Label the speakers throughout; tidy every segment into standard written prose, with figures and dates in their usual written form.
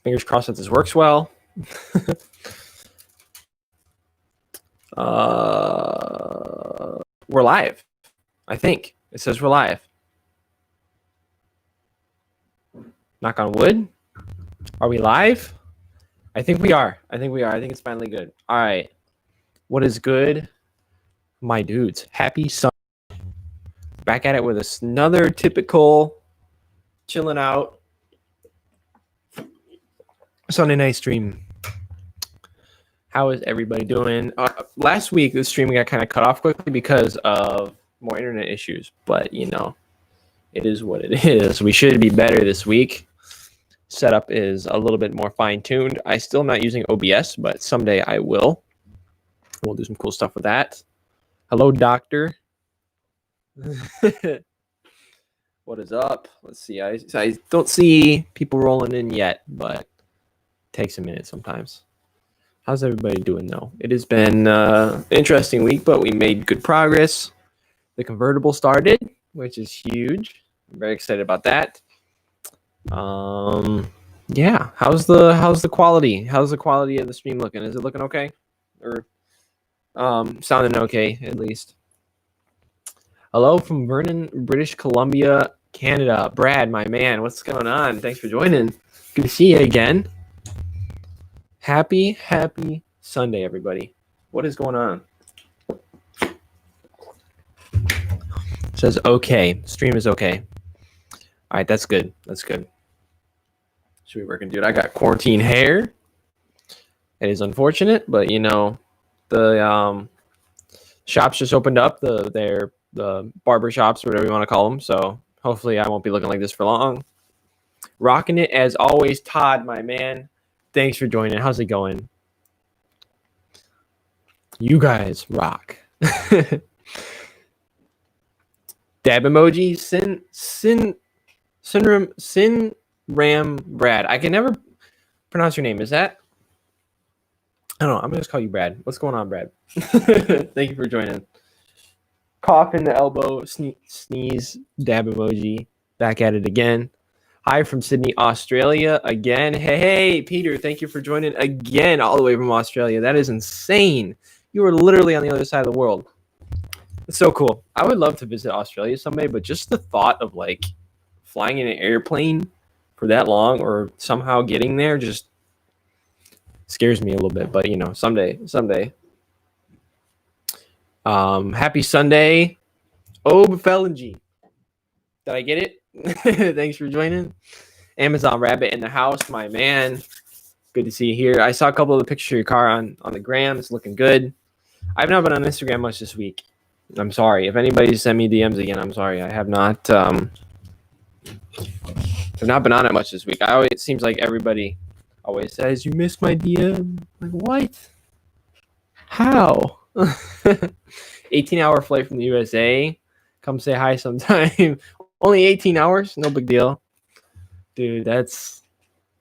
Speaker 1: Fingers crossed that this works well. We're live. I think it says we're live. Knock on wood. Are we live? I think we are. I think it's finally good. All right. What is good, my dudes? Happy Sunday. Back at it with another typical chilling out Sunday night stream. How is everybody doing? Last week, the stream got kind of cut off quickly because of more internet issues. But, you know, it is what it is. We should be better this week. Setup is a little bit more fine-tuned. I'm still not using OBS, but someday I will. We'll do some cool stuff with that. Hello, doctor. What is up? Let's see. I don't see people rolling in yet, but it takes a minute sometimes. How's everybody doing, though? It has been an interesting week, but we made good progress. The convertible started, which is huge. I'm very excited about that. Yeah. How's the quality? How's the quality of the stream looking? Is it looking okay? Or sounding okay, at least. Hello from Vernon, British Columbia, Canada. Brad, my man, what's going on? Thanks for joining. Good to see you again. Happy Sunday, everybody. What is going on? It says okay. Stream is okay. All right, that's good. That's good. Should be working, dude. I got quarantine hair. It is unfortunate, but you know, the shops just opened up. The barber shops, or whatever you want to call them. So hopefully, I won't be looking like this for long. Rocking it as always, Todd, my man. Thanks for joining. How's it going? You guys rock. Dab emoji. Sin Ram Brad. I can never pronounce your name. Is that? I don't know. I'm gonna just call you Brad. What's going on, Brad? Thank you for joining. Cough in the elbow. Sneeze. Dab emoji. Back at it again. Hi from Sydney, Australia again. Hey, Peter, thank you for joining again all the way from Australia. That is insane. You are literally on the other side of the world. It's so cool. I would love to visit Australia someday, but just the thought of like flying in an airplane for that long or somehow getting there just scares me a little bit. But, you know, someday. Happy Sunday. Obe Felingy. Did I get it? Thanks for joining. Amazon Rabbit in the house, my man. Good to see you here. I saw a couple of the pictures of your car on the gram. It's looking good. I've not been on Instagram much this week. I'm sorry. If anybody sent me DMs again, I'm sorry. I have not I've not been on it much this week. It seems like everybody always says, you missed my DM. Like, what? How? 18-hour flight from the USA. Come say hi sometime. Only 18 hours? No big deal. Dude, that's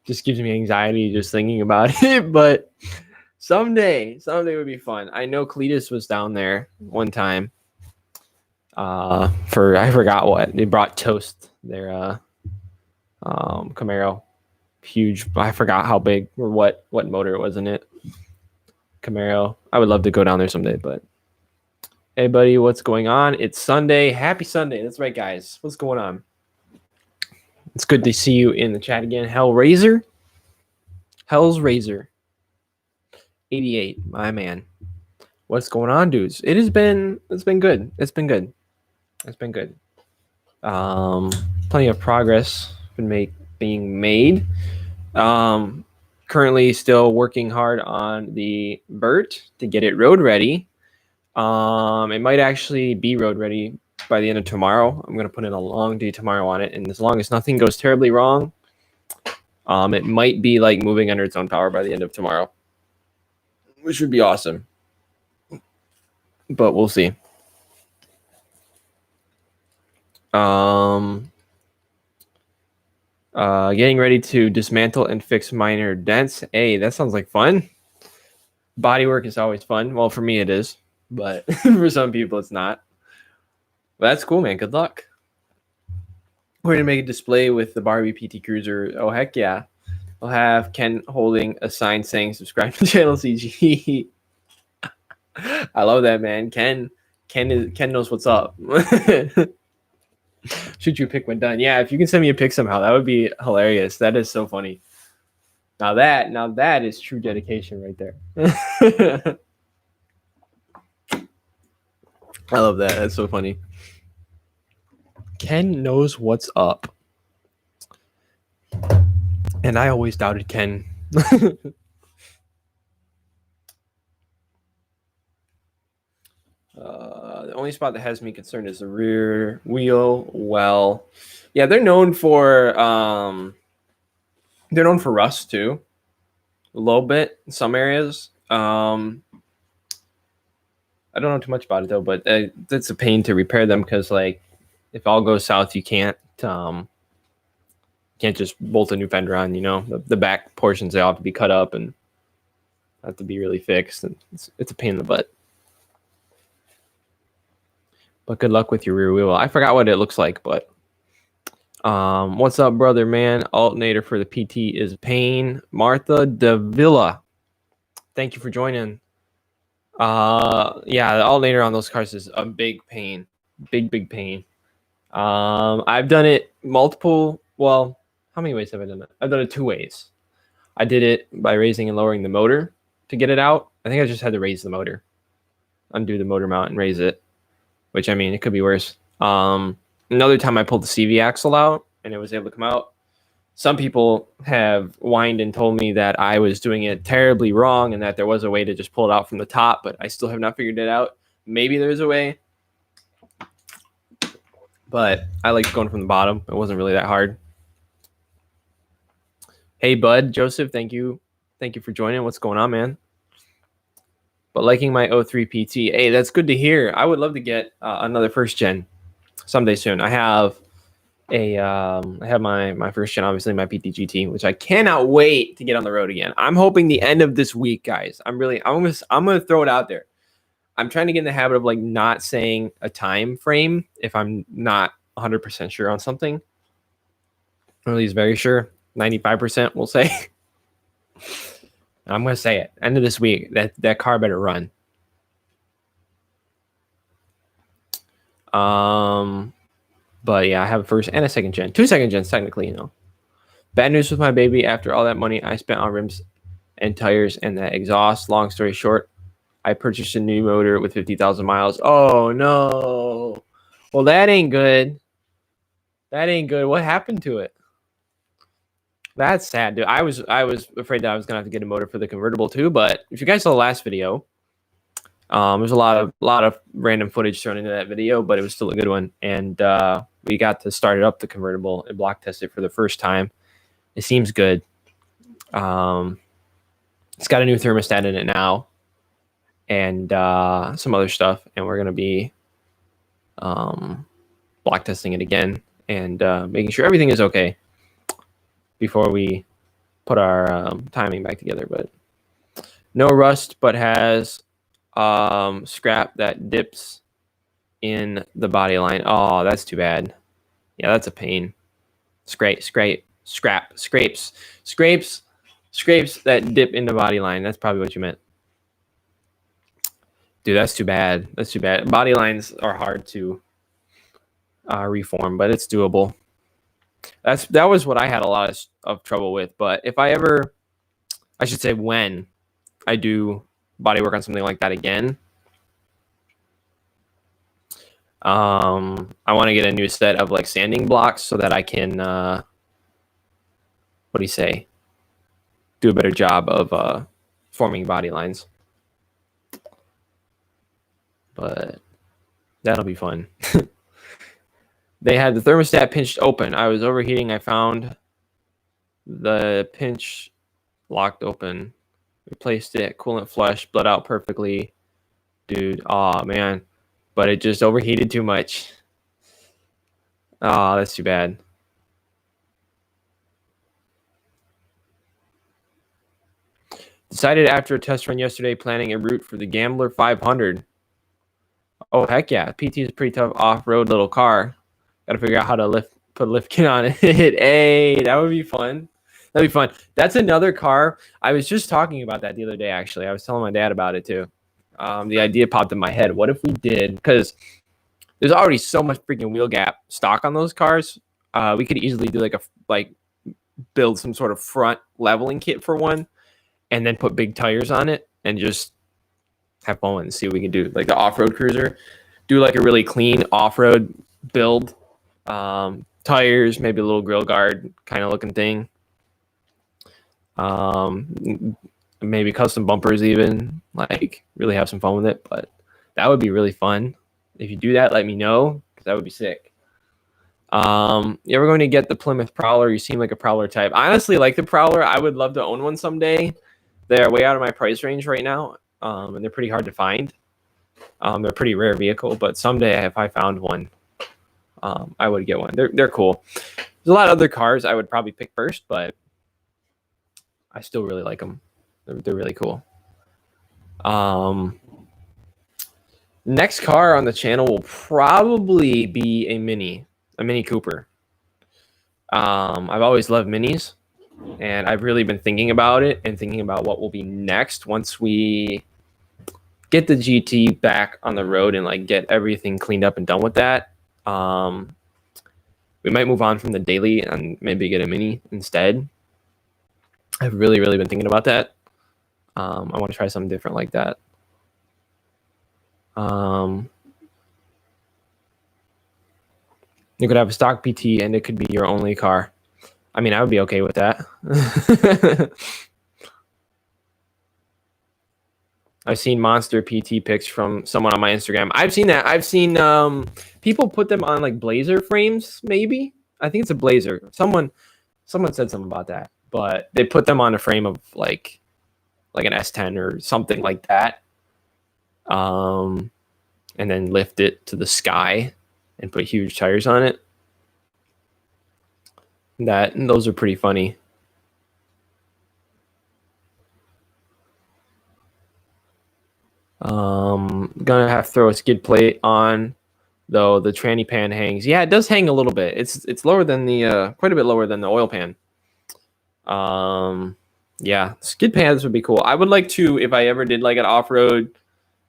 Speaker 1: just gives me anxiety just thinking about it. But someday would be fun. I know Cletus was down there one time. For I forgot what. They brought toast, their Camaro. Huge. I forgot how big or what motor it was in it. Camaro. I would love to go down there someday, but hey, buddy, what's going on? It's Sunday. Happy Sunday. That's right, guys. What's going on? It's good to see you in the chat again. Hell's Razor. 88, my man. What's going on, dudes? It's been good. It's been good. Plenty of progress being made. Currently still working hard on the Vert to get it road ready. It might actually be road ready by the end of tomorrow. I'm going to put in a long day tomorrow on it. And as long as nothing goes terribly wrong, it might be like moving under its own power by the end of tomorrow, which would be awesome. But we'll see. Getting ready to dismantle and fix minor dents. Hey, that sounds like fun. Bodywork is always fun. Well, for me it is, but for some people it's not. But that's cool, man. Good luck. We're gonna make a display with the Barbie PT Cruiser. Oh heck yeah! We'll have Ken holding a sign saying subscribe to channel CG. I love that, man. Ken knows what's up. Shoot you a pic when done. Yeah, if you can send me a pic somehow, that would be hilarious. That is so funny. Now that is true dedication right there. I love that. That's so funny. Ken knows what's up. And I always doubted Ken. The only spot that has me concerned is the rear wheel well. Yeah, they're known for rust too. A little bit in some areas. I don't know too much about it though, but it's a pain to repair them because like if all goes south, you can't just bolt a new fender on. You know, the back portions, they all have to be cut up and have to be really fixed, and it's a pain in the butt. But good luck with your rear wheel. I forgot what it looks like, but what's up, brother, man? Alternator for the PT is a pain. Martha Davila, thank you for joining. Yeah, the alternator on those cars is a big pain. Big pain. I've done it multiple. Well, how many ways have I done it? I've done it 2 ways. I did it by raising and lowering the motor to get it out. I think I just had to raise the motor, undo the motor mount, and raise it. Which, I mean, it could be worse. Another time I pulled the CV axle out and it was able to come out. Some people have whined and told me that I was doing it terribly wrong and that there was a way to just pull it out from the top, but I still have not figured it out. Maybe there's a way, but I liked going from the bottom. It wasn't really that hard. Hey, bud, Joseph, thank you. Thank you for joining. What's going on, man? But liking my 03 PT. Hey, that's good to hear. I would love to get another first gen someday soon. I have my first gen, obviously my PT GT, which I cannot wait to get on the road again. I'm hoping the end of this week, guys. I'm gonna throw it out there. I'm trying to get in the habit of like not saying a time frame if I'm not 100% sure on something. Or at least very sure. 95% we'll say. I'm gonna say it. End of this week. That car better run. But yeah, I have a first and a second gen. 2 second gens technically, you know. Bad news with my baby. After all that money I spent on rims and tires and that exhaust. Long story short, I purchased a new motor with 50,000 miles. Oh no. Well, that ain't good. That ain't good. What happened to it? That's sad, dude. I was afraid that I was gonna have to get a motor for the convertible too. But if you guys saw the last video, there's a lot of random footage thrown into that video, but it was still a good one. And we got to start it up the convertible and block test it for the first time. It seems good. It's got a new thermostat in it now, and some other stuff. And we're gonna be block testing it again and making sure everything is okay before we put our timing back together. But no rust, but has scrap that dips in the body line. Oh, that's too bad. Yeah, that's a pain. Scrapes that dip in the body line. That's probably what you meant. Dude, that's too bad. That's too bad. Body lines are hard to reform, but it's doable. That was what I had a lot of trouble with. But if I should say when I do body work on something like that again, I want to get a new set of like sanding blocks so that I can what do you say, do a better job of forming body lines. But that'll be fun. They had the thermostat pinched open. I was overheating. I found the pinch locked open. Replaced it. Coolant flush. Bled out perfectly. Dude. Oh, man. But it just overheated too much. Oh, that's too bad. Decided after a test run yesterday, planning a route for the Gambler 500. Oh, heck yeah. PT is a pretty tough off-road little car. Got to figure out how to put a lift kit on it. Hey, that would be fun. That'd be fun. That's another car. I was just talking about that the other day, actually. I was telling my dad about it too. The idea popped in my head. What if we did, because there's already so much freaking wheel gap stock on those cars. We could easily do like build some sort of front leveling kit for one, and then put big tires on it and just have fun and see what we can do. Like the off-road cruiser, do like a really clean off-road build. Tires, maybe a little grill guard kind of looking thing. Maybe custom bumpers even, like really have some fun with it. But that would be really fun. If you do that, let me know, because that would be sick. You ever going to get the Plymouth Prowler? You seem like a Prowler type. I honestly like the Prowler. I would love to own one someday. They're way out of my price range right now, and they're pretty hard to find. They're a pretty rare vehicle, but someday if I found one, I would get one. They're cool. There's a lot of other cars I would probably pick first, but I still really like them. They're really cool. Next car on the channel will probably be a Mini Cooper. I've always loved Minis, and I've really been thinking about it and thinking about what will be next once we get the GT back on the road and like get everything cleaned up and done with that. We might move on from the daily and maybe get a Mini instead. I've really been thinking about that. I want to try something different like that. You could have a stock PT and it could be your only car. I mean, I would be okay with that. I've seen monster PT pics from someone on my Instagram. I've seen that. I've seen people put them on like Blazer frames, maybe. I think it's a Blazer. Someone said something about that. But they put them on a frame of like an S10 or something like that. And then lift it to the sky and put huge tires on it. And those are pretty funny. Gonna have to throw a skid plate on, though the tranny pan hangs. Yeah, it does hang a little bit. It's lower than the quite a bit lower than the oil pan. Yeah, skid pads would be cool. I would like to, if I ever did like an off-road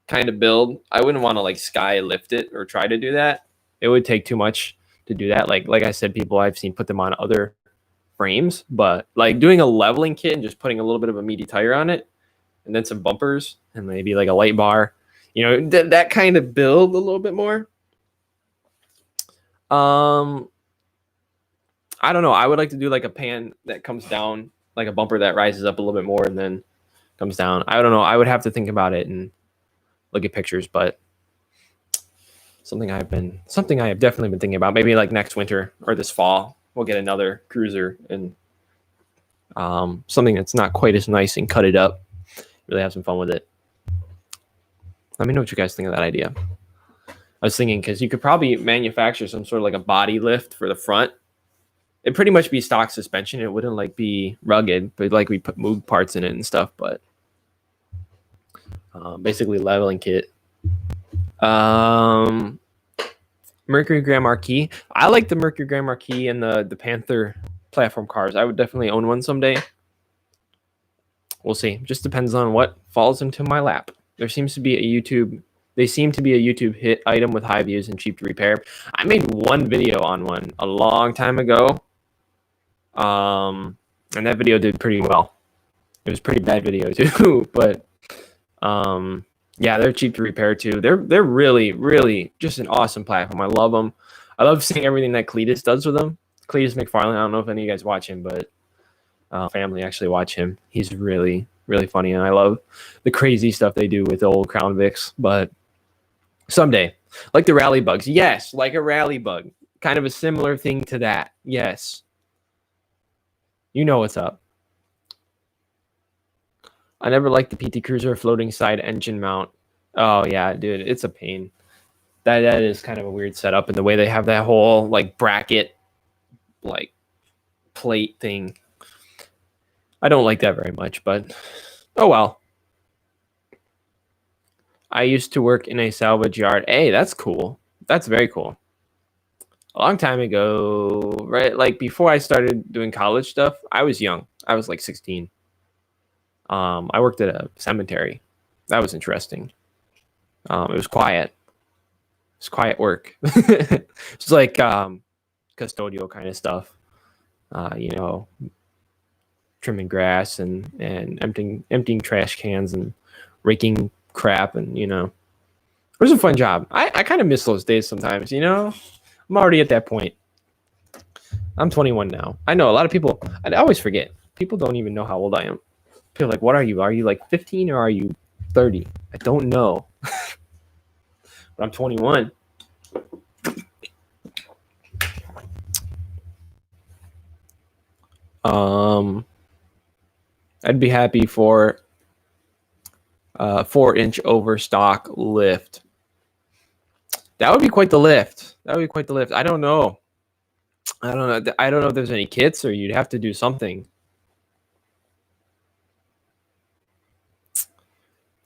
Speaker 1: kind of build, I wouldn't want to like sky lift it or try to do that. It would take too much to do that. Like I said, people I've seen put them on other frames, but like doing a leveling kit and just putting a little bit of a meaty tire on it and then some bumpers and maybe like a light bar, you know, that kind of build a little bit more. I don't know. I would like to do like a pan that comes down, like a bumper that rises up a little bit more and then comes down. I don't know. I would have to think about it and look at pictures, but something I have definitely been thinking about. Maybe like next winter or this fall, we'll get another cruiser and something that's not quite as nice and cut it up. Really have some fun with it. Let me know what you guys think of that idea. I was thinking because you could probably manufacture some sort of like a body lift for the front. It'd pretty much be stock suspension. It wouldn't like be rugged, but like we put Moog parts in it and stuff. But basically leveling kit. Mercury Grand Marquis. I like the Mercury Grand Marquis and the Panther platform cars. I would definitely own one someday. We'll see. Just depends on what falls into my lap. They seem to be a YouTube hit item with high views and cheap to repair. I made one video on one a long time ago. And that video did pretty well. It was a pretty bad video too, but yeah, they're cheap to repair too. They're really just an awesome platform. I love them. I love seeing everything that Cletus does with them. Cletus McFarlane. I don't know if any of you guys watch him, but family actually watch him. He's really funny, and I love the crazy stuff they do with the old Crown Vics. But someday, like the Rally Bugs, yes, like a Rally Bug, kind of a similar thing to that. Yes, you know what's up. I never liked the PT Cruiser floating side engine mount. Oh yeah, dude, it's a pain. That is kind of a weird setup, and the way they have that whole like bracket, like plate thing. I don't like that very much, but oh well. I used to work in a salvage yard. Hey, that's cool. That's very cool. A long time ago, right? Like before I started doing college stuff, I was young. I was like 16. I worked at a cemetery. That was interesting. It was quiet. It's quiet work. It's like custodial kind of stuff. Trimming grass and emptying trash cans and raking crap, and it was a fun job. I kind of miss those days sometimes. I'm already at that point. I'm 21 now. I know a lot of people. I always forget. People don't even know how old I am. People are like, what are you? Are you like 15 or are you 30? I don't know. But I'm 21. I'd be happy for 4-inch overstock lift. That would be quite the lift. I don't know. I don't know if there's any kits, or you'd have to do something.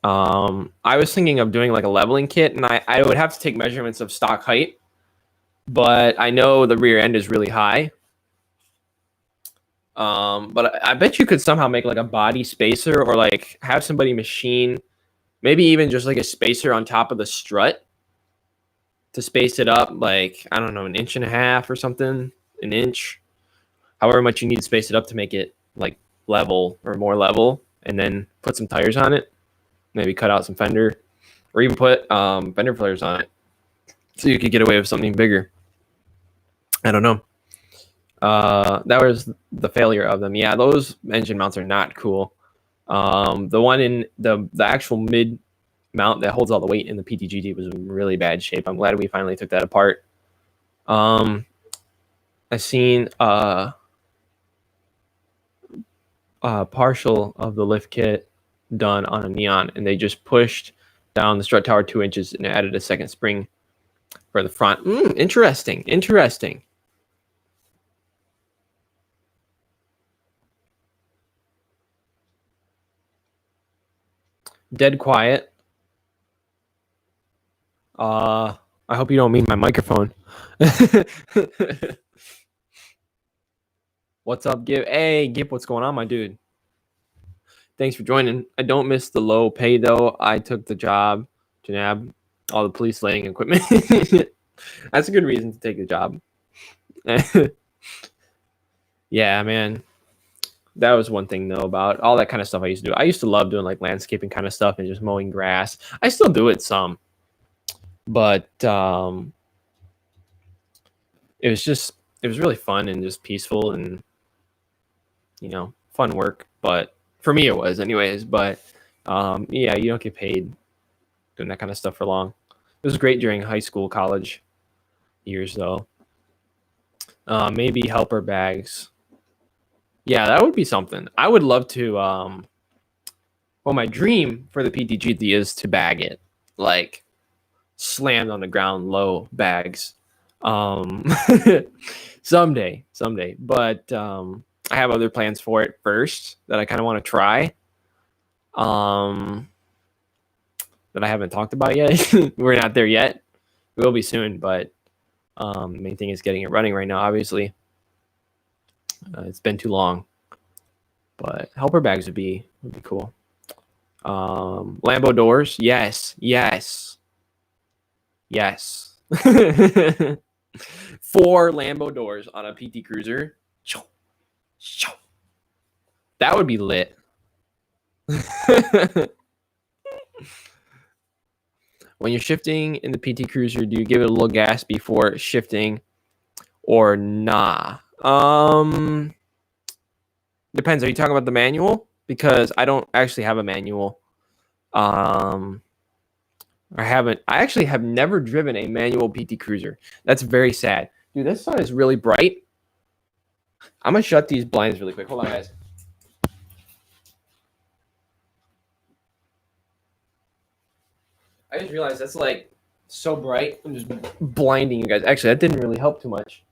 Speaker 1: I was thinking of doing like a leveling kit, and I would have to take measurements of stock height, but I know the rear end is really high. But I bet you could somehow make like a body spacer, or like have somebody machine, maybe even just like a spacer on top of the strut to space it up, like, I don't know, 1.5 inches or something, 1 inch, however much you need to space it up to make it like level or more level, and then put some tires on it, maybe cut out some fender, or even put fender flares on it, so you could get away with something bigger. I don't know. That was the failure of them. Yeah, those engine mounts are not cool. The one in the actual mid mount that holds all the weight in the PTGT was in really bad shape. I'm glad we finally took that apart. I seen partial of the lift kit done on a Neon, and they just pushed down the strut tower 2 inches and added a second spring for the front. Interesting. Dead quiet. I hope you don't mean my microphone. What's up, Gip? Hey, Gip, what's going on, my dude? Thanks for joining. I don't miss the low pay, though. I took the job to nab all the police laying equipment. That's a good reason to take the job. Yeah, man. That was one thing, though, about all that kind of stuff I used to do. I used to love doing like landscaping kind of stuff and just mowing grass. I still do it some. But it was really fun and just peaceful and, fun work. But for me, it was anyways. But yeah, you don't get paid doing that kind of stuff for long. It was great during high school, college years, though. Maybe helper bags. Yeah, that would be something. I would love to. Well, my dream for the PTGT is to bag it, like slammed on the ground, low bags. Someday. But I have other plans for it first that I kind of want to try. That I haven't talked about yet. We're not there yet. We will be soon, but the main thing is getting it running right now. Obviously, it's been too long. But helper bags would be cool. Lambo doors, yes. 4 Lambo doors on a PT Cruiser. That would be lit. When you're shifting in the PT Cruiser, do you give it a little gas before shifting or nah? Depends. Are you talking about the manual? Because I don't actually have a manual. I actually have never driven a manual PT Cruiser. That's very sad. Dude, this sun is really bright. I'm going to shut these blinds really quick. Hold on, guys. I just realized that's like so bright. I'm just blinding you guys. Actually, that didn't really help too much.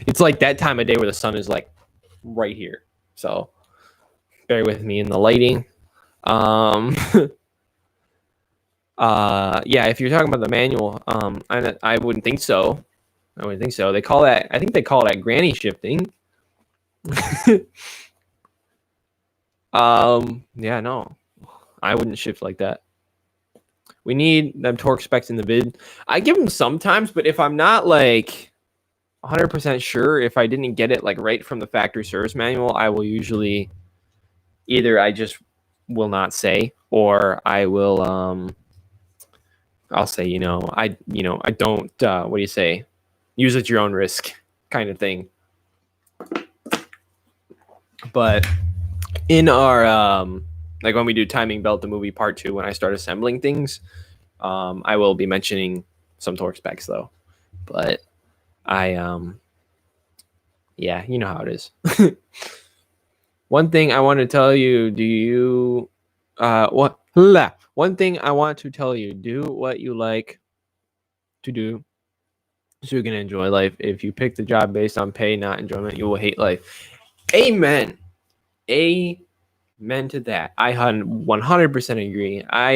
Speaker 1: It's like that time of day where the sun is like right here. So bear with me in the lighting. Yeah, if you're talking about the manual, I wouldn't think so. They call that, I think they call that granny shifting. Yeah, no, I wouldn't shift like that. We need them torque specs in the vid. I give them sometimes, but if I'm not like 100% sure, if I didn't get it like right from the factory service manual, I will usually either I just will not say, or I will I'll say, I don't what do you say? Use at your own risk kind of thing. But in our like when we do Timing Belt the movie part 2, when I start assembling things, I will be mentioning some torque specs though. But I yeah, you know how it is. One thing I want to tell you, one thing I want to tell you, do what you like to do so you can enjoy life. If you pick the job based on pay, not enjoyment, you will hate life. Amen. Amen to that. I 100% agree. I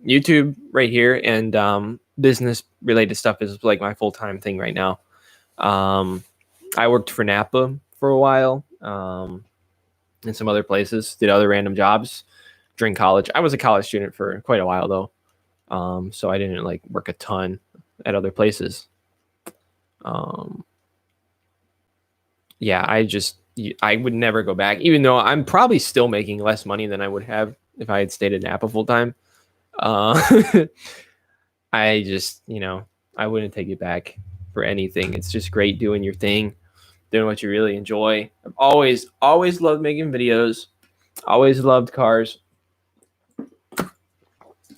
Speaker 1: YouTube right here, and business related stuff is like my full-time thing right now. I worked for Napa for a while, and some other places, did other random jobs during college. I was a college student for quite a while though. So I didn't like work a ton at other places. Yeah, I would never go back, even though I'm probably still making less money than I would have if I had stayed at Napa full time. I just, I wouldn't take it back for anything. It's just great doing your thing, doing what you really enjoy. I've always loved making videos, always loved cars,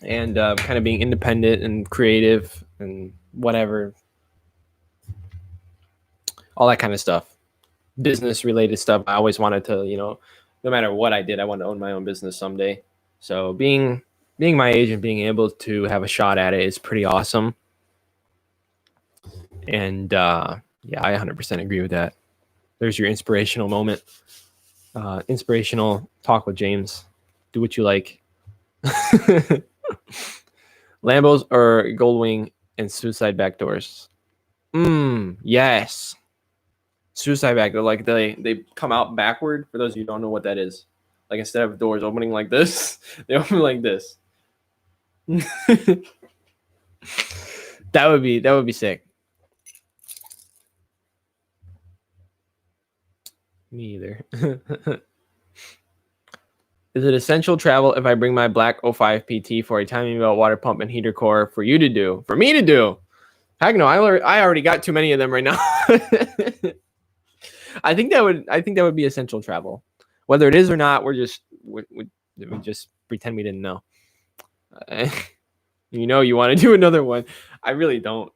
Speaker 1: and kind of being independent and creative and whatever, all that kind of stuff, business related stuff. I always wanted to, no matter what I did, I wanted to own my own business someday. So being my age and being able to have a shot at it is pretty awesome. And yeah, I 100% agree with that. There's your inspirational moment. Inspirational talk with James. Do what you like. Lambos or Goldwing and suicide backdoors. Yes. Suicide backdoor, like they come out backward. For those of you who don't know what that is, like instead of doors opening like this, they open like this. That would be sick. Me either. Is it essential travel if I bring my black 05 PT for a timing belt, water pump, and heater core for you to do? For me to do? Heck no! I already got too many of them right now. I think that would be essential travel. Whether it is or not, we just pretend we didn't know. You want to do another one. I really don't.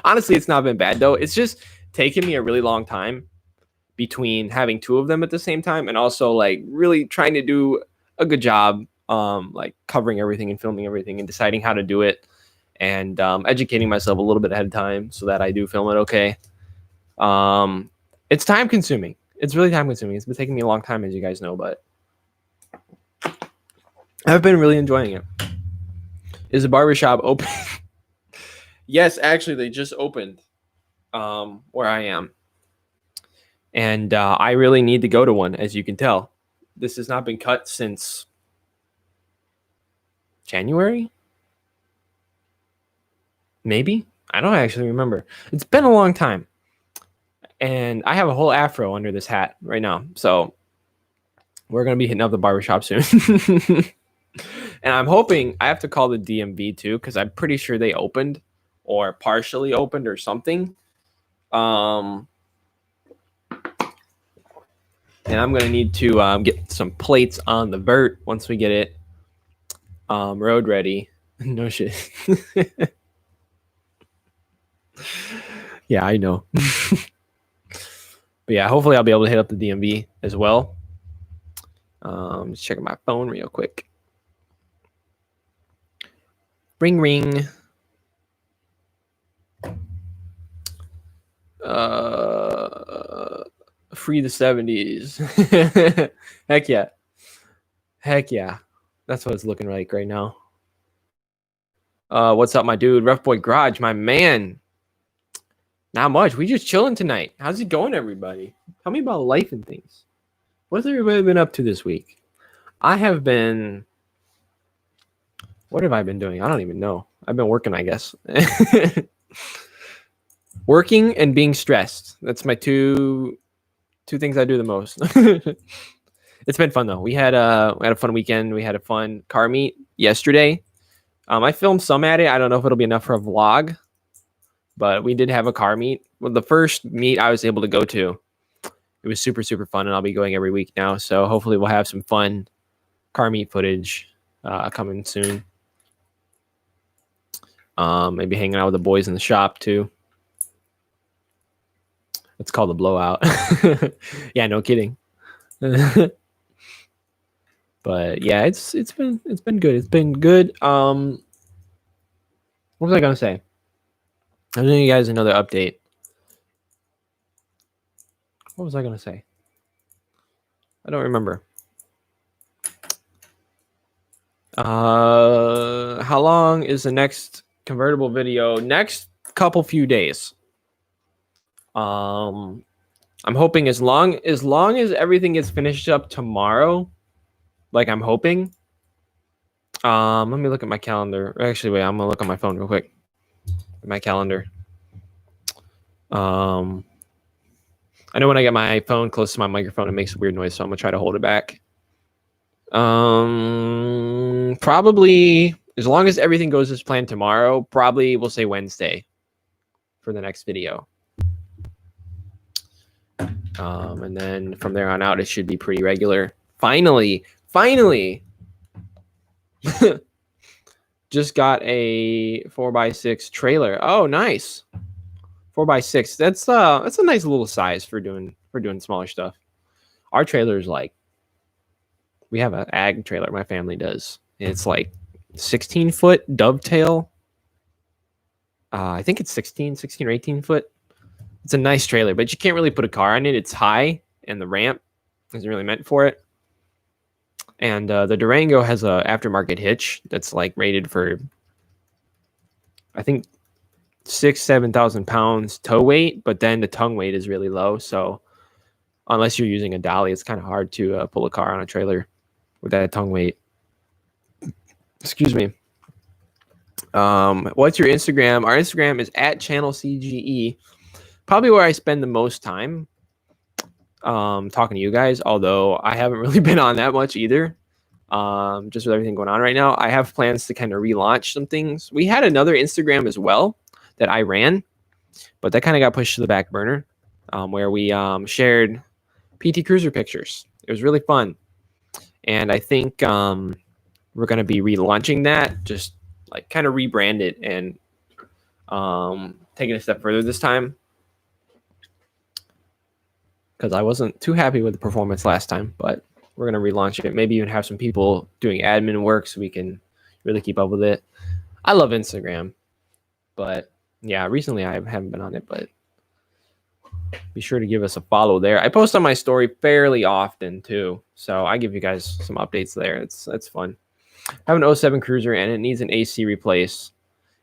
Speaker 1: Honestly, it's not been bad though. It's just taken me a really long time between having two of them at the same time and also like really trying to do a good job, like covering everything and filming everything and deciding how to do it, and educating myself a little bit ahead of time so that I do film it okay. It's time consuming. It's really time consuming. It's been taking me a long time, as you guys know, but I've been really enjoying it. Is the barbershop open? Yes, actually, they just opened where I am. And I really need to go to one, as you can tell. This has not been cut since January? Maybe? I don't actually remember. It's been a long time. And I have a whole afro under this hat right now. So we're going to be hitting up the barbershop soon. And I'm hoping I have to call the DMV too, because I'm pretty sure they opened or partially opened or something. And I'm going to need to get some plates on the vert once we get it road ready. No shit. Yeah, I know. But yeah, hopefully I'll be able to hit up the DMV as well. Just checking my phone real quick. Ring, ring. Free the 70s. Heck yeah. Heck yeah. That's what it's looking like right now. What's up, my dude? Rough Boy Garage, my man. Not much. We just chilling tonight. How's it going, everybody? Tell me about life and things. What's everybody been up to this week? I have been. What have I been doing? I don't even know. I've been working, I guess. Working and being stressed. That's my two things I do the most. It's been fun though. We had a fun weekend. We had a fun car meet yesterday. I filmed some at it. I don't know if it'll be enough for a vlog, but we did have a car meet. Well, the first meet I was able to go to, it was super, super fun, and I'll be going every week now. So hopefully we'll have some fun car meet footage coming soon. Maybe hanging out with the boys in the shop too. It's called a blowout. Yeah, no kidding. But yeah, it's been good. It's been good. What was I gonna say? I'm giving you guys another update. What was I gonna say? I don't remember. How long is the next convertible video? Next few days. I'm hoping as long as everything gets finished up tomorrow, like I'm hoping. Let me look at my calendar. Actually, wait, I'm gonna look on my phone real quick. My calendar. I know when I get my phone close to my microphone, it makes a weird noise, so I'm gonna try to hold it back. Probably as long as everything goes as planned tomorrow, probably we'll say Wednesday for the next video. And then from there on out, it should be pretty regular. Finally, just got a 4x6 trailer. Oh, nice. 4x6. That's a nice little size for doing smaller stuff. Our trailer is like, we have an ag trailer. My family does. It's like 16-foot dovetail. I think it's 16 or 18 foot. It's a nice trailer, but you can't really put a car on it. It's high, and the ramp isn't really meant for it. And the Durango has a aftermarket hitch that's like rated for, I think, 7,000 pounds tow weight, but then the tongue weight is really low. So unless you're using a dolly, it's kind of hard to pull a car on a trailer with that tongue weight. Excuse me. What's your Instagram? Our Instagram is @channelcge. Probably where I spend the most time talking to you guys, although I haven't really been on that much either. Just with everything going on right now, I have plans to kind of relaunch some things. We had another Instagram as well that I ran, but that kind of got pushed to the back burner, where we shared PT Cruiser pictures. It was really fun. And I think we're going to be relaunching that, just like kind of rebrand it and taking a step further this time, because I wasn't too happy with the performance last time, but we're going to relaunch it. Maybe even have some people doing admin work so we can really keep up with it. I love Instagram, but yeah, recently I haven't been on it, but be sure to give us a follow there. I post on my story fairly often too, so I give you guys some updates there. It's fun. I have an 07 Cruiser and it needs an AC replace.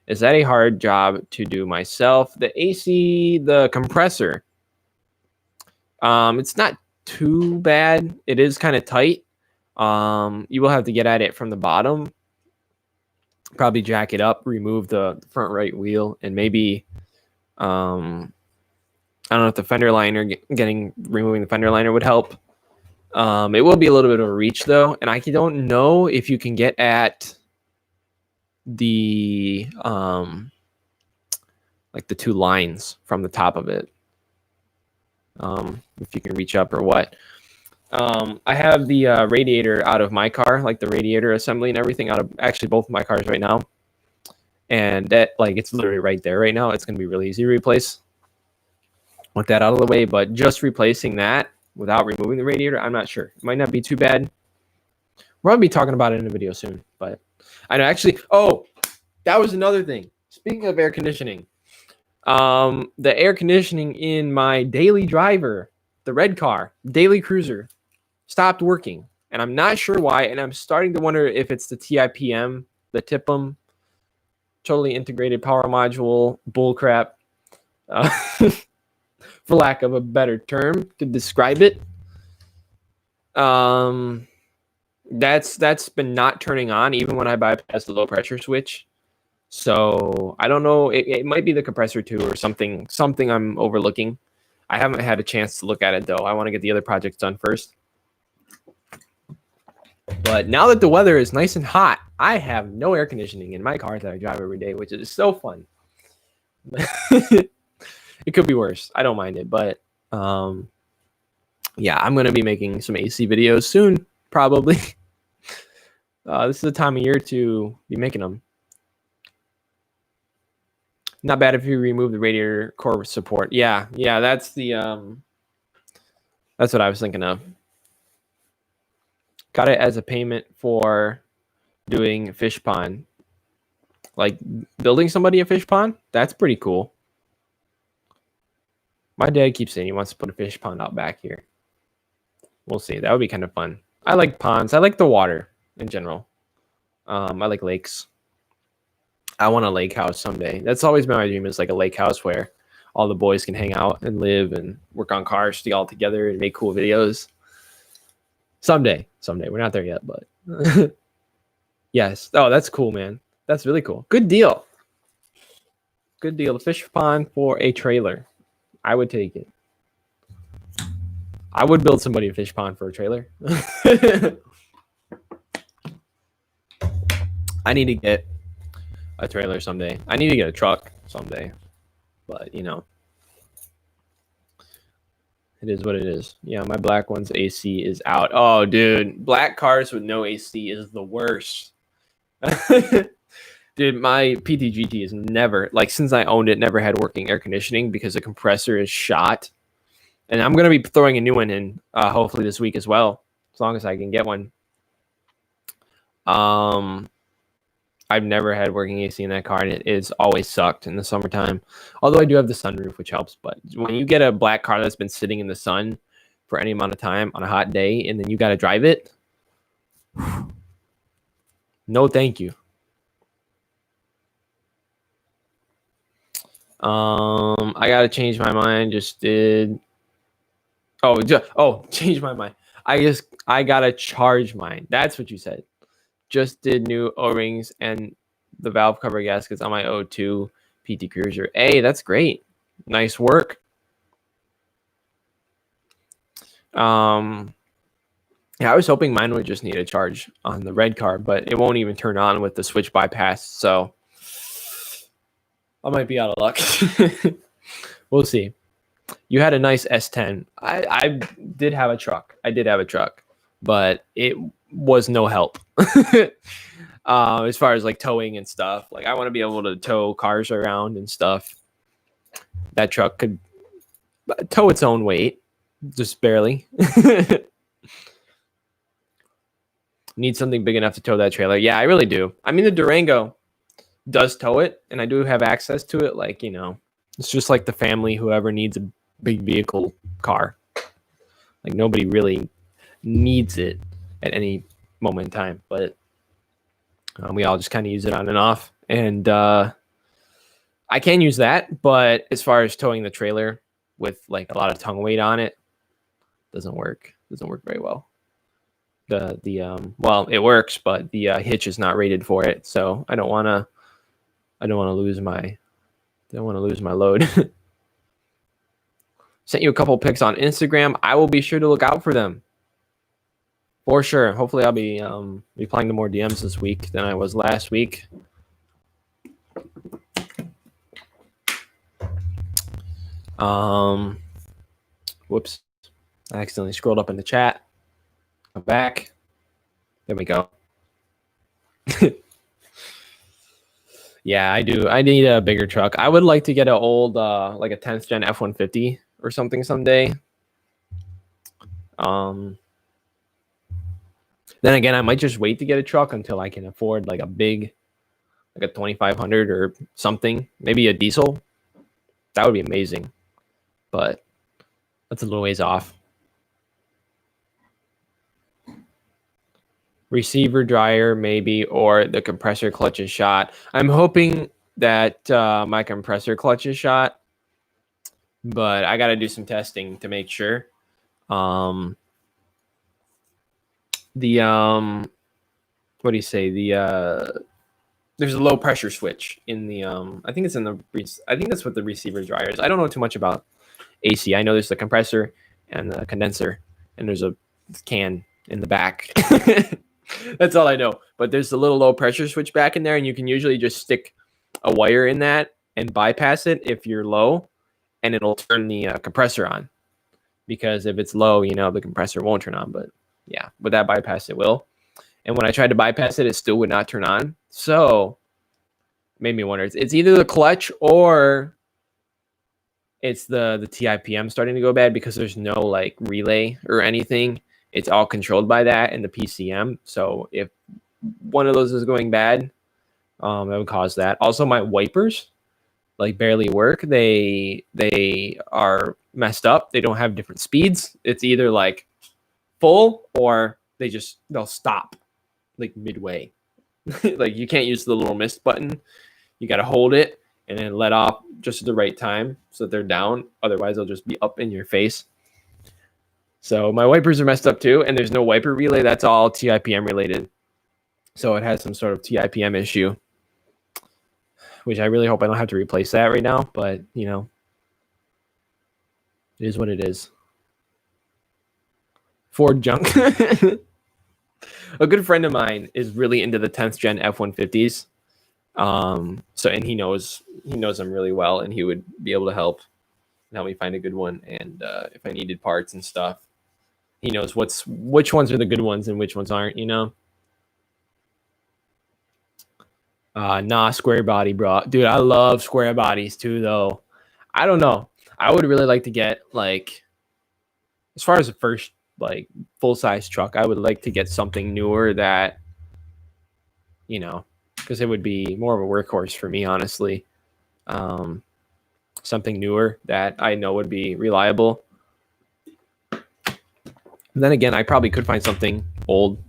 Speaker 1: Is that a hard job to do myself? The AC, the compressor, it's not too bad. It is kind of tight. You will have to get at it from the bottom, probably jack it up, remove the front right wheel, and maybe I don't know if the fender liner, removing the fender liner would help. It will be a little bit of a reach though, and I don't know if you can get at the like the two lines from the top of it. If you can reach up or what. I have the radiator out of my car, like the radiator assembly and everything out of actually both of my cars right now. And that, like, it's literally right there right now. It's going to be really easy to replace with that out of the way, but just replacing that without removing the radiator, I'm not sure. It might not be too bad. We're going to be talking about it in a video soon, but I know actually, that was another thing. Speaking of air conditioning, the air conditioning in my daily driver, the red car, daily cruiser, stopped working. And I'm not sure why. And I'm starting to wonder if it's the TIPM, the TIPM, totally integrated power module bullcrap. for lack of a better term to describe it. That's been not turning on even when I bypass the low pressure switch. So I don't know. It might be the compressor too, or something I'm overlooking. I haven't had a chance to look at it though. I want to get the other projects done first. But now that the weather is nice and hot, I have no air conditioning in my car that I drive every day, which is so fun. It could be worse. I don't mind it, but yeah, I'm gonna be making some AC videos soon, probably. This is the time of year to be making them. Not bad if you remove the radiator core support. Yeah, that's the that's what I was thinking of. Got it as a payment for doing fish pond. Like building somebody a fish pond? That's pretty cool. My dad keeps saying he wants to put a fish pond out back here. We'll see. That would be kind of fun. I like ponds. I like the water in general. I like lakes. I want a lake house someday. That's always been my dream, is like a lake house where all the boys can hang out and live and work on cars all together and make cool videos. Someday. We're not there yet, but yes. Oh, that's cool, man. That's really cool. Good deal. A fish pond for a trailer. I would take it. I would build somebody a fish pond for a trailer. I need to get a trailer someday. I need to get a truck someday. But, you know, it is what it is. Yeah, my black one's AC is out. Oh, dude. Black cars with no AC is the worst. Dude, my PT-GT is never, like, since I owned it, never had working air conditioning because the compressor is shot. And I'm going to be throwing a new one in hopefully this week as well, as long as I can get one. I've never had working AC in that car, and it is always sucked in the summertime. Although I do have the sunroof, which helps. But when you get a black car that's been sitting in the sun for any amount of time on a hot day, and then you got to drive it, no thank you. I got to change my mind. Just did. Change my mind. I got to charge mine. That's what you said. Just did new O-rings and the valve cover gaskets on my O2 PT Cruiser. Hey, that's great. Nice work. Yeah, I was hoping mine would just need a charge on the red car, but it won't even turn on with the switch bypass. So I might be out of luck. We'll see. You had a nice S10. I did have a truck. But it was no help. As far as like towing and stuff. Like I want to be able to tow cars around and stuff. That truck could tow its own weight, just barely. Need something big enough to tow that trailer. Yeah, I really do. I mean, the Durango does tow it, and I do have access to it. Like, you know, it's just like the family, whoever needs a big vehicle car. Like nobody really needs it at any moment in time, but we all just kind of use it on and off. And I can use that, but as far as towing the trailer with like a lot of tongue weight on it, doesn't work very well. Well, it works, but the hitch is not rated for it, so I don't want to lose my load. Sent you a couple pics on Instagram. I will be sure to look out for them. For sure. Hopefully I'll be replying to more DMs this week than I was last week. Whoops. I accidentally scrolled up in the chat. Come back. There we go. Yeah, I do. I need a bigger truck. I would like to get an old, like a 10th gen F-150 or something someday. Then again, I might just wait to get a truck until I can afford like a big, like a 2500 or something, maybe a diesel. That would be amazing, but that's a little ways off. Receiver dryer maybe, or the compressor clutch is shot. I'm hoping that my compressor clutch is shot. but I got to do some testing to make sure. The what do you say? There's a low pressure switch in the I think it's in the I think that's what the receiver dryer is. I don't know too much about AC. I know there's the compressor and the condenser, and there's a can in the back. That's all I know. But there's a little low pressure switch back in there, and you can usually just stick a wire in that and bypass it if you're low, and it'll turn the compressor on. Because if it's low, the compressor won't turn on. But yeah, with that bypass, it will. And when I tried to bypass it, it still would not turn on. So it made me wonder. It's either the clutch or it's the TIPM starting to go bad because there's no like relay or anything. It's all controlled by that and the PCM. So if one of those is going bad, that would cause that. Also, my wipers like barely work. They are messed up. They don't have different speeds. It's either like full or they'll stop like midway. Like you can't use the little mist button. You got to hold it and then let off just at the right time so that they're down. Otherwise, they'll just be up in your face. So my wipers are messed up too, and there's no wiper relay. That's all TIPM related. So it has some sort of TIPM issue, which I really hope I don't have to replace that right now. But, it is what it is. Ford junk. A good friend of mine is really into the 10th gen F-150s. And he knows them really well, and he would be able to help me find a good one. And if I needed parts and stuff, he knows which ones are the good ones and which ones aren't, Square body, bro. Dude, I love square bodies too, though. I don't know. I would really like to get, like, as far as the first, like, full-size truck, I would like to get something newer that, because it would be more of a workhorse for me, honestly. Something newer that I know would be reliable. And then again, I probably could find something old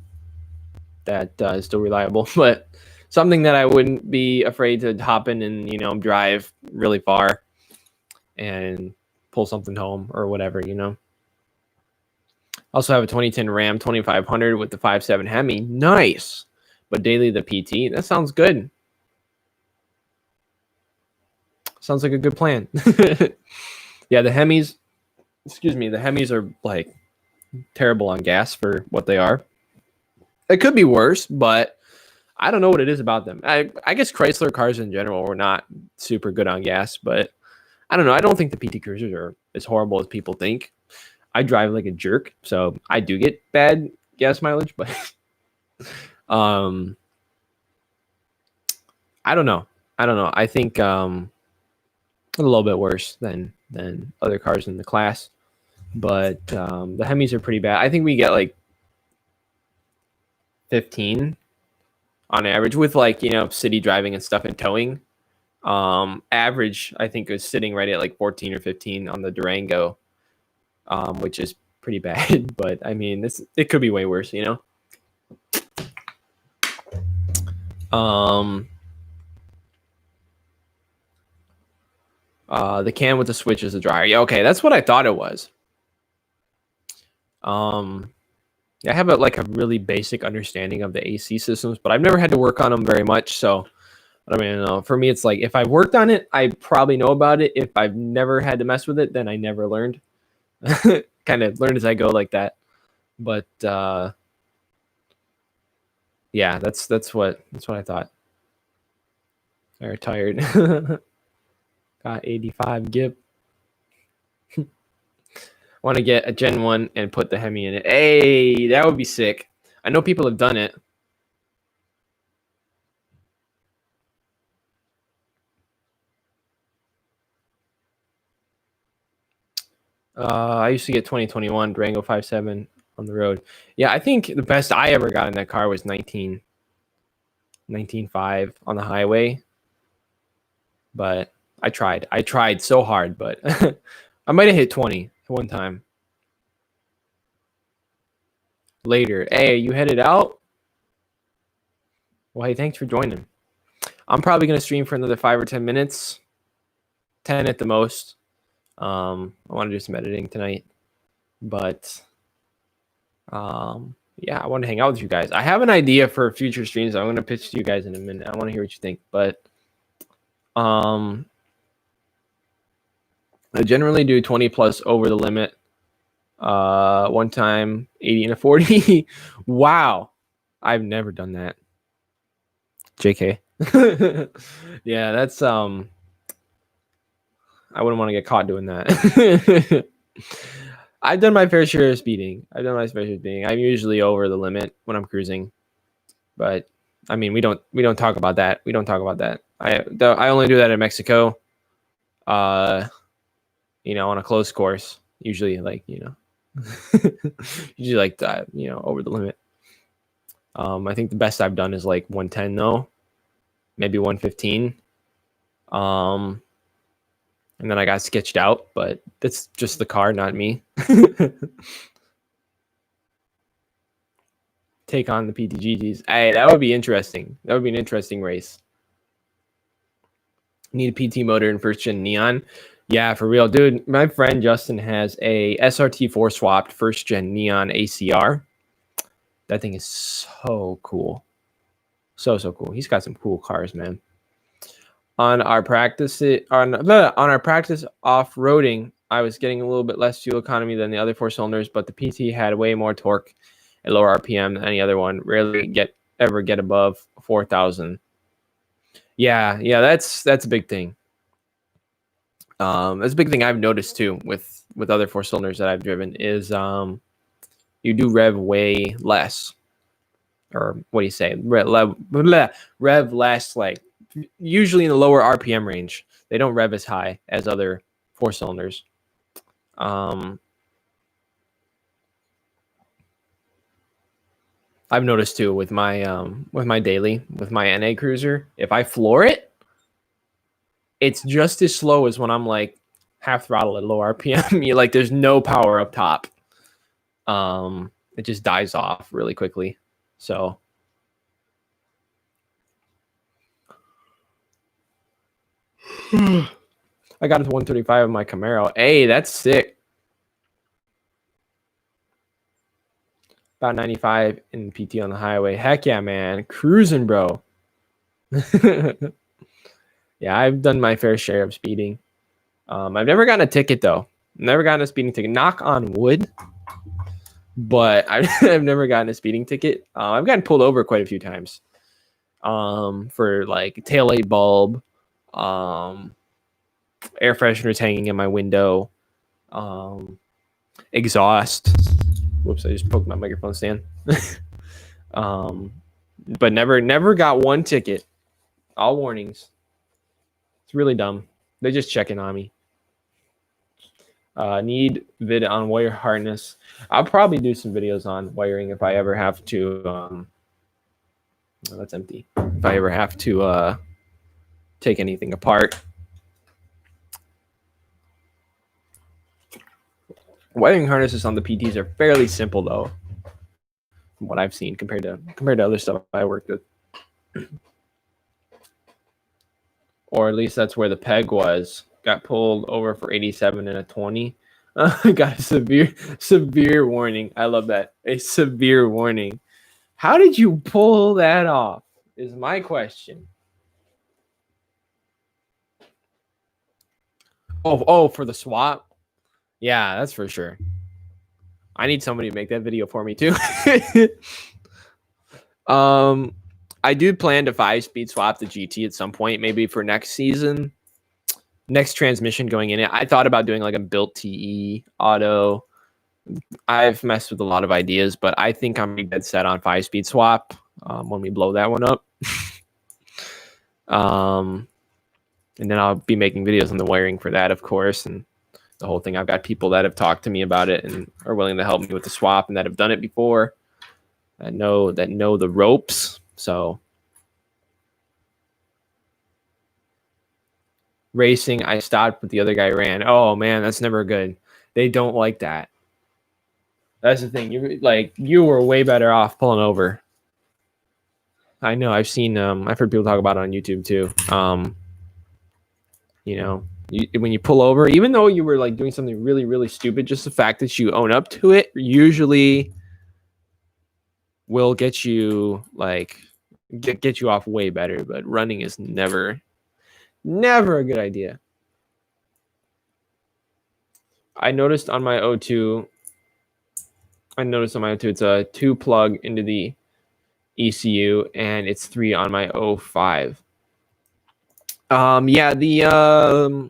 Speaker 1: that is still reliable, but something that I wouldn't be afraid to hop in and, drive really far and pull something home or whatever, Also have a 2010 Ram 2500 with the 5.7 Hemi. Nice. But daily the PT. That sounds good. Sounds like a good plan. Yeah, the Hemis are like terrible on gas for what they are. It could be worse, but I don't know what it is about them. I guess Chrysler cars in general were not super good on gas, but I don't know. I don't think the PT Cruisers are as horrible as people think. I drive like a jerk, so I do get bad gas mileage, but I don't know. I think a little bit worse than other cars in the class, but the Hemis are pretty bad. I think we get like 15 on average with like, city driving and stuff and towing. Average, I think, is sitting right at like 14 or 15 on the Durango, which is pretty bad. But I mean, it could be way worse, The can with the switch is a dryer. Yeah, okay, that's what I thought it was. I have a really basic understanding of the AC systems, but I've never had to work on them very much. So I mean, for me, it's like if I worked on it, I probably know about it. If I've never had to mess with it, then I never learned. Kind of learned as I go like that. But yeah, that's what I thought. I retired. Got 85 GIP. Want to get a Gen 1 and put the Hemi in it. Hey, that would be sick. I know people have done it. I used to get 2021 Durango 5.7 on the road. Yeah, I think the best I ever got in that car was 19.5 on the highway. But I tried so hard, but I might have hit 20 one time. Later. Hey, you headed out? Well, hey, thanks for joining. I'm probably going to stream for another 5 or 10 minutes. 10 at the most. I want to do some editing tonight, but yeah, I want to hang out with you guys. I have an idea for future streams I'm going to pitch to you guys in a minute. I want to hear what you think, but I generally do 20 plus over the limit. One time 80 and a 40. Wow. I've never done that. JK. Yeah, that's I wouldn't want to get caught doing that. I've done my fair share of speeding. I'm usually over the limit when I'm cruising. But I mean, we don't talk about that. I only do that in Mexico. On a close course, usually over the limit. I think the best I've done is like 110 though, maybe 115. And then I got sketched out, but that's just the car, not me. Take on the PTGTs. Hey, that would be interesting. That would be an interesting race. Need a PT motor in first gen Neon. Yeah, for real, dude. My friend Justin has a SRT4 swapped first gen Neon ACR. That thing is so cool. So cool. He's got some cool cars, man. On our practice off-roading, I was getting a little bit less fuel economy than the other 4 cylinders, but the PT had way more torque at lower RPM than any other one. Rarely ever get above 4,000. Yeah, that's a big thing. That's a big thing I've noticed too with other 4 cylinders that I've driven is you do rev way less, or what do you say? Rev less, like usually in the lower RPM range. They don't rev as high as other 4 cylinders. I've noticed too with my daily, with my NA cruiser, if I floor it, it's just as slow as when I'm like half throttle at low RPM. Like there's no power up top. It just dies off really quickly. So I got it to 135 of my Camaro. Hey, that's sick. About 95 in PT on the highway. Heck yeah, man. Cruising, bro. Yeah, I've done my fair share of speeding. I've never gotten a ticket, though. Never gotten a speeding ticket. Knock on wood. But I've never gotten a speeding ticket. I've gotten pulled over quite a few times. For like taillight bulb, air fresheners hanging in my window, exhaust. Whoops, I just poked my microphone stand. But never got one ticket. All warnings. It's really dumb. They're just checking on me. Need vid on wire harness. I'll probably do some videos on wiring if I ever have to. That's empty. If I ever have to take anything apart. Wiring harnesses on the PTs are fairly simple, though, from what I've seen compared to other stuff I worked with. Or at least that's where the peg was. Got pulled over for 87 and a 20. Got a severe warning. I love that. A severe warning. How did you pull that off is my question. Oh, for the swap? Yeah, that's for sure. I need somebody to make that video for me too. I do plan to 5-speed swap the GT at some point, maybe for next season. Next transmission going in it. I thought about doing like a built TE auto. I've messed with a lot of ideas, but I think I'm dead set on 5-speed swap when we blow that one up. And then I'll be making videos on the wiring for that, of course, and the whole thing. I've got people that have talked to me about it and are willing to help me with the swap and that have done it before, that know the ropes. So racing, I stopped, but the other guy ran. Oh man, that's never good. They don't like that. That's the thing. You were way better off pulling over. I know. I've seen. I've heard people talk about it on YouTube too. when you pull over, even though you were like doing something really, really stupid, just the fact that you own up to it usually will get you like get you off way better. But running is never a good idea. I noticed on my O2, it's a 2 plug into the ECU, and it's 3 on my O5. Yeah, the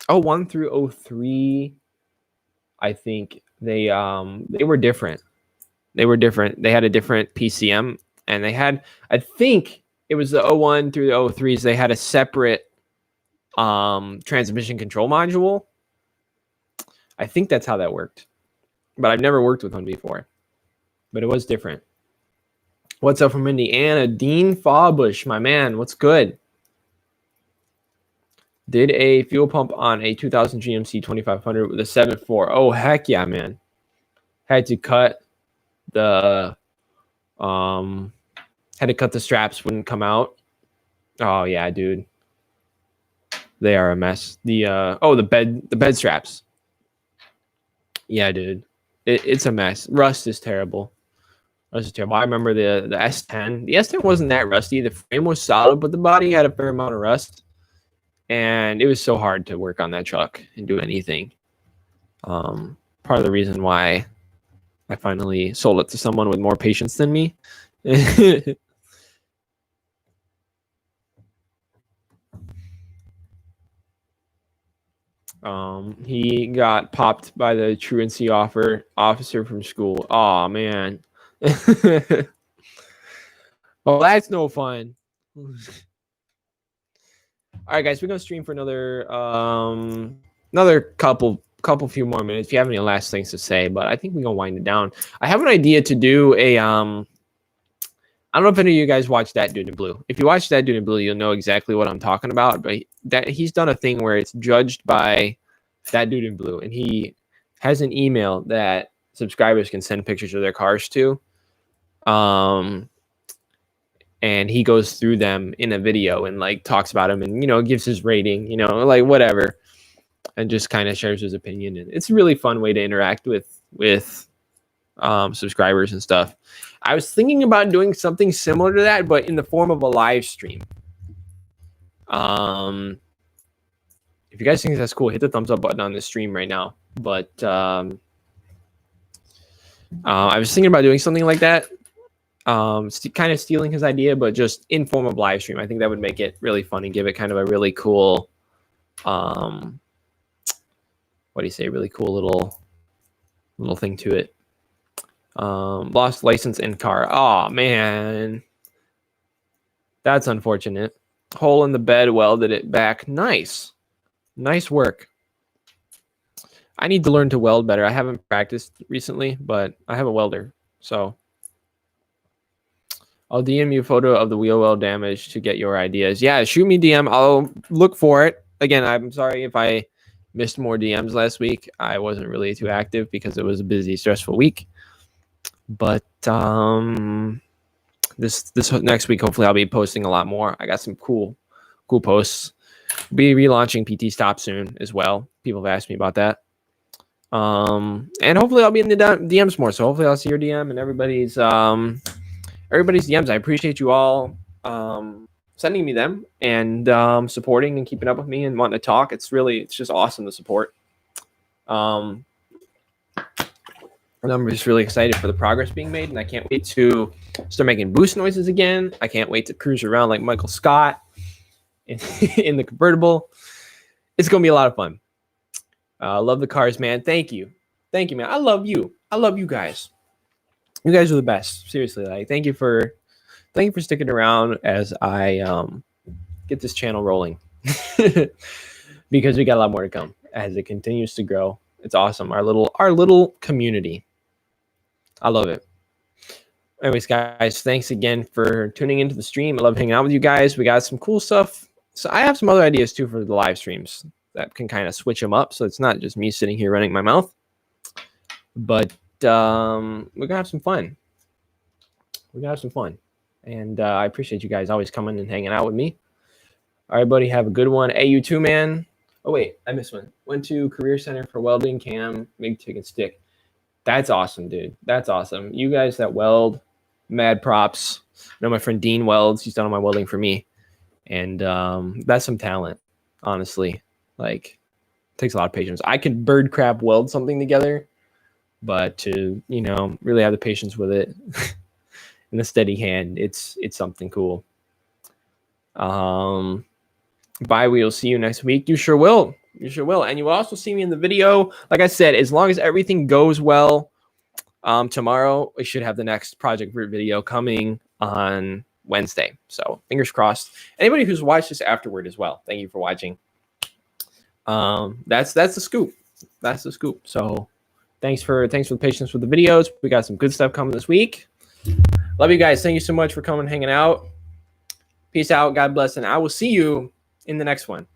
Speaker 1: 01 through 03, I think they were different. They had a different PCM, and I think it was the 01 through the 03s. They had a separate transmission control module. I think that's how that worked, but I've never worked with one before. But it was different. What's up from Indiana? Dean Fawbush, my man. What's good? Did a fuel pump on a 2000 GMC 2500 with a 7.4. Oh, heck yeah, man. Had to cut the straps, wouldn't come out. Oh yeah, dude. They are a mess. The bed straps. Yeah, dude. It's a mess. Rust is terrible. I remember the S10. The S10 wasn't that rusty. The frame was solid, but the body had a fair amount of rust. And it was so hard to work on that truck and do anything. Part of the reason why I finally sold it to someone with more patience than me. He got popped by the truancy officer from school. Oh man. Oh, that's no fun. All right, guys, we're gonna stream for another couple few more minutes. If you have any last things to say, but I think we're gonna wind it down. I have an idea to do a I don't know if any of you guys watch That Dude in Blue. If you watch That Dude in Blue, you'll know exactly what I'm talking about. But he's done a thing where it's judged by That Dude in Blue, and he has an email that subscribers can send pictures of their cars to. And he goes through them in a video and like talks about them and, gives his rating, like whatever, and just kind of shares his opinion. And it's a really fun way to interact with subscribers and stuff. I was thinking about doing something similar to that, but in the form of a live stream. If you guys think that's cool, hit the thumbs up button on the stream right now. But I was thinking about doing something like that. Kind of stealing his idea, but just in form of live stream. I think that would make it really fun and give it kind of a really cool, really cool little thing to it. Lost license and car. Oh man, that's unfortunate. Hole in the bed, welded it back. Nice work. I need to learn to weld better. I haven't practiced recently, but I have a welder, so I'll DM you a photo of the wheel well damage to get your ideas. Yeah, shoot me DM. I'll look for it. Again, I'm sorry if I missed more DMs last week. I wasn't really too active because it was a busy, stressful week. But this next week, hopefully, I'll be posting a lot more. I got some cool posts. Be relaunching PT Stop soon as well. People have asked me about that. And hopefully, I'll be in the DMs more. So hopefully, I'll see your DM and everybody's DMs. I appreciate you all sending me them and supporting and keeping up with me and wanting to talk. It's just awesome to support. I'm just really excited for the progress being made, and I can't wait to start making boost noises again. I can't wait to cruise around like Michael Scott in the convertible. It's going to be a lot of fun. Love the cars, man. Thank you, man. I love you. I love you guys. You guys are the best. Seriously, like thank you for sticking around as I get this channel rolling. Because we got a lot more to come as it continues to grow. It's awesome. Our little community. I love it. Anyways, guys, thanks again for tuning into the stream. I love hanging out with you guys. We got some cool stuff. So I have some other ideas too for the live streams that can kind of switch them up. So it's not just me sitting here running my mouth, but we're gonna have some fun. And I appreciate you guys always coming and hanging out with me. All right, buddy, have a good one. Hey, you too, man. Oh wait, I missed one. Went to Career Center for welding, cam, MIG, TIG, and stick. That's awesome, dude. That's awesome. You guys that weld, mad props. I know my friend Dean welds. He's done all my welding for me, and that's some talent, honestly. Like, it takes a lot of patience. I can bird crap weld something together, but to really have the patience with it and a steady hand, it's something cool. Bye. We'll see you next week. You sure will. You sure will. And you will also see me in the video. Like I said, as long as everything goes well, tomorrow we should have the next Project Root video coming on Wednesday. So fingers crossed. Anybody who's watched this afterward as well, thank you for watching. That's the scoop. That's the scoop. So thanks for the patience with the videos. We got some good stuff coming this week. Love you guys. Thank you so much for coming and hanging out. Peace out. God bless. And I will see you in the next one.